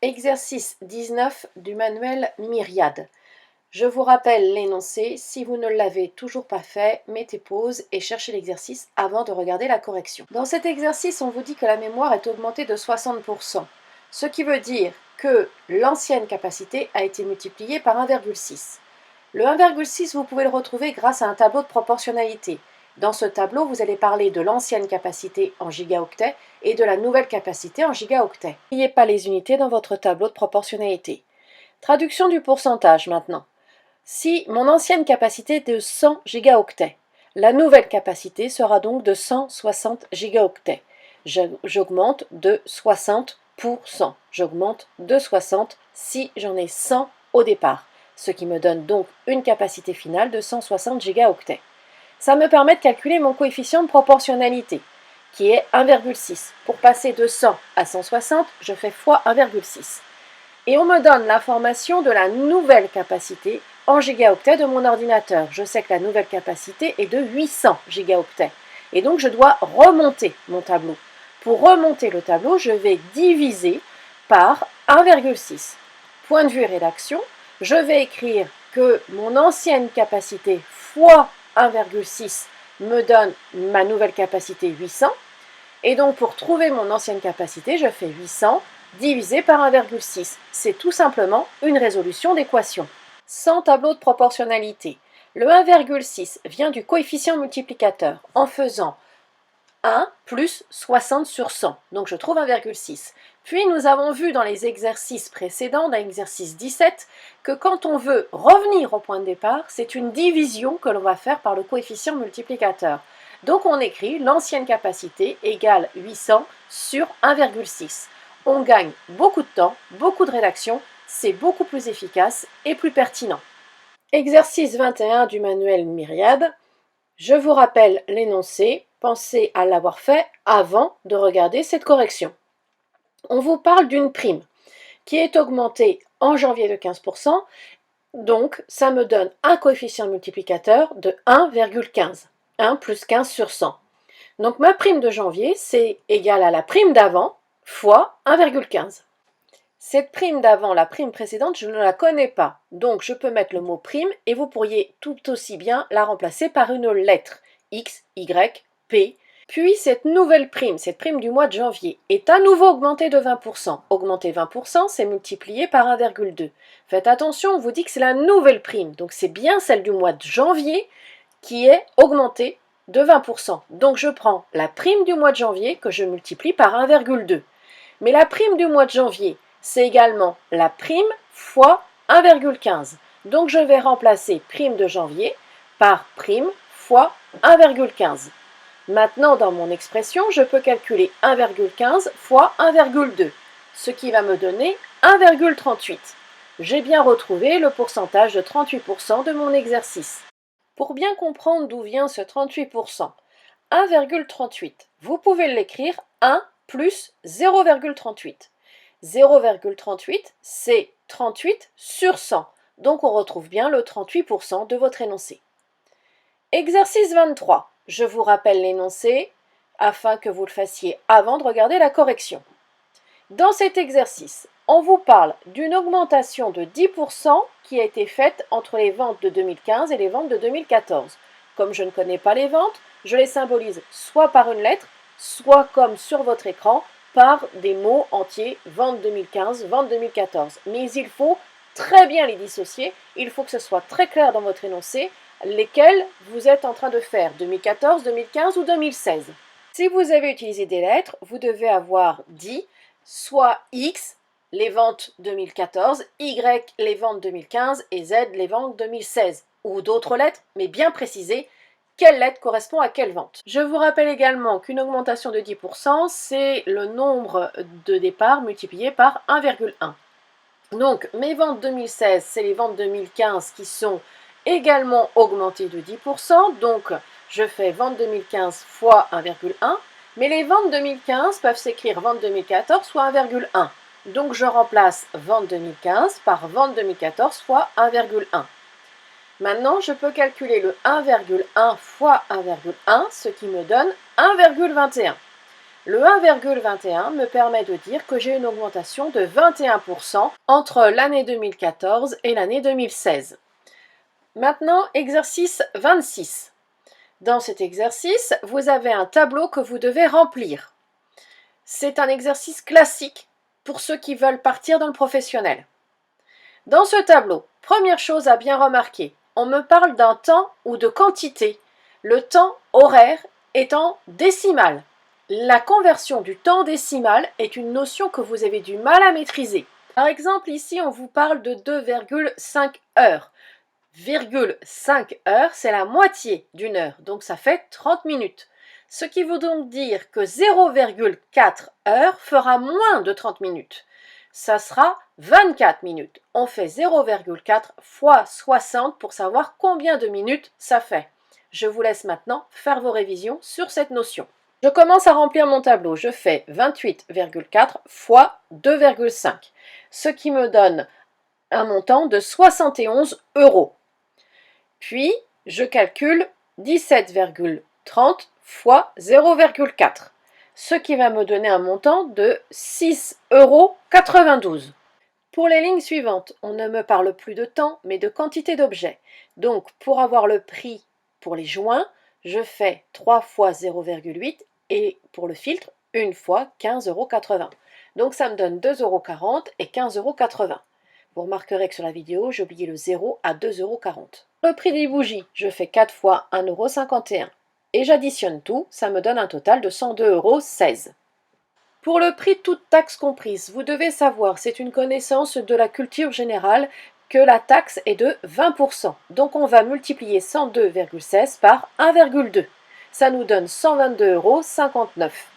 Exercice 19 du manuel Myriade. Je vous rappelle l'énoncé. Si vous ne l'avez toujours pas fait, mettez pause et cherchez l'exercice avant de regarder la correction. Dans cet exercice, on vous dit que la mémoire est augmentée de 60%, ce qui veut dire que l'ancienne capacité a été multipliée par 1,6. Le 1,6, vous pouvez le retrouver grâce à un tableau de proportionnalité. Dans ce tableau, vous allez parler de l'ancienne capacité en gigaoctets et de la nouvelle capacité en gigaoctets. N'oubliez pas les unités dans votre tableau de proportionnalité. Traduction du pourcentage maintenant. Si mon ancienne capacité est de 100 gigaoctets, la nouvelle capacité sera donc de 160 gigaoctets. J'augmente de 60%. J'augmente de 60 si j'en ai 100 au départ, ce qui me donne donc une capacité finale de 160 gigaoctets. Ça me permet de calculer mon coefficient de proportionnalité, qui est 1,6. Pour passer de 100 à 160, je fais fois 1,6. Et on me donne l'information de la nouvelle capacité en gigaoctets de mon ordinateur. Je sais que la nouvelle capacité est de 800 gigaoctets. Et donc je dois remonter mon tableau. Pour remonter le tableau, je vais diviser par 1,6. Point de vue rédaction, je vais écrire que mon ancienne capacité fois 1,6 me donne ma nouvelle capacité 800. Et donc pour trouver mon ancienne capacité, je fais 800 divisé par 1,6. C'est tout simplement une résolution d'équation. Sans tableau de proportionnalité, le 1,6 vient du coefficient multiplicateur en faisant 1 plus 60 sur 100. Donc je trouve 1,6. Puis nous avons vu dans les exercices précédents, dans l'exercice 17, que quand on veut revenir au point de départ, c'est une division que l'on va faire par le coefficient multiplicateur. Donc on écrit l'ancienne capacité égale 800 sur 1,6. On gagne beaucoup de temps, beaucoup de rédaction, c'est beaucoup plus efficace et plus pertinent. Exercice 21 du manuel Myriade. Je vous rappelle l'énoncé, pensez à l'avoir fait avant de regarder cette correction. On vous parle d'une prime qui est augmentée en janvier de 15%, donc ça me donne un coefficient multiplicateur de 1,15. 1 plus 15 sur 100. Donc ma prime de janvier, c'est égal à la prime d'avant fois 1,15. Cette prime d'avant, la prime précédente, je ne la connais pas. Donc je peux mettre le mot prime et vous pourriez tout aussi bien la remplacer par une lettre. X, Y, P. Puis cette nouvelle prime, cette prime du mois de janvier, est à nouveau augmentée de 20%. Augmenter 20%, c'est multiplié par 1,2. Faites attention, on vous dit que c'est la nouvelle prime. Donc c'est bien celle du mois de janvier qui est augmentée de 20%. Donc je prends la prime du mois de janvier que je multiplie par 1,2. Mais la prime du mois de janvier, c'est également la prime fois 1,15. Donc je vais remplacer prime de janvier par prime fois 1,15. Maintenant, dans mon expression, je peux calculer 1,15 fois 1,2, ce qui va me donner 1,38. J'ai bien retrouvé le pourcentage de 38% de mon exercice. Pour bien comprendre d'où vient ce 38%, 1,38, vous pouvez l'écrire 1 plus 0,38. 0,38, c'est 38 sur 100. Donc on retrouve bien le 38% de votre énoncé. Exercice 23. Je vous rappelle l'énoncé afin que vous le fassiez avant de regarder la correction. Dans cet exercice, on vous parle d'une augmentation de 10% qui a été faite entre les ventes de 2015 et les ventes de 2014. Comme je ne connais pas les ventes, je les symbolise soit par une lettre, soit comme sur votre écran, par des mots entiers, vente 2015, vente 2014. Mais il faut très bien les dissocier, il faut que ce soit très clair dans votre énoncé, lesquels vous êtes en train de faire, 2014, 2015 ou 2016. Si vous avez utilisé des lettres, vous devez avoir dit soit X, les ventes 2014, Y, les ventes 2015 et Z, les ventes 2016. Ou d'autres lettres, mais bien précisées, quelle lettre correspond à quelle vente. Je vous rappelle également qu'une augmentation de 10%, c'est le nombre de départs multiplié par 1,1. Donc mes ventes 2016, c'est les ventes 2015 qui sont également augmentées de 10%. Donc je fais vente 2015 fois 1,1. Mais les ventes 2015 peuvent s'écrire vente 2014 fois 1,1. Donc je remplace vente 2015 par vente 2014 fois 1,1. Maintenant, je peux calculer le 1,1 fois 1,1, ce qui me donne 1,21. Le 1,21 me permet de dire que j'ai une augmentation de 21% entre l'année 2014 et l'année 2016. Maintenant, exercice 26. Dans cet exercice, vous avez un tableau que vous devez remplir. C'est un exercice classique pour ceux qui veulent partir dans le professionnel. Dans ce tableau, première chose à bien remarquer, on me parle d'un temps ou de quantité. Le temps horaire est en décimale. La conversion du temps décimal est une notion que vous avez du mal à maîtriser. Par exemple, ici, on vous parle de 2,5 heures. 5 heures, c'est la moitié d'une heure, donc ça fait 30 minutes. Ce qui veut donc dire que 0,4 heures fera moins de 30 minutes. Ça sera 24 minutes. On fait 0,4 fois 60 pour savoir combien de minutes ça fait. Je vous laisse maintenant faire vos révisions sur cette notion. Je commence à remplir mon tableau. Je fais 28,4 fois 2,5, ce qui me donne un montant de 71 euros. Puis, je calcule 17,30 fois 0,4, ce qui va me donner un montant de 6,92 euros. Pour les lignes suivantes, on ne me parle plus de temps, mais de quantité d'objets. Donc, pour avoir le prix pour les joints, je fais 3 fois 0,8 et pour le filtre, 1 fois 15,80 euros. Donc, ça me donne 2,40 euros et 15,80 euros. Vous remarquerez que sur la vidéo, j'ai oublié le 0 à 2,40 euros. Le prix des bougies, je fais 4 fois 1,51 € et j'additionne tout, ça me donne un total de 102,16 €. Pour le prix toute taxe comprise, vous devez savoir, c'est une connaissance de la culture générale, que la taxe est de 20%. Donc on va multiplier 102,16 par 1,2. Ça nous donne 122,59 €.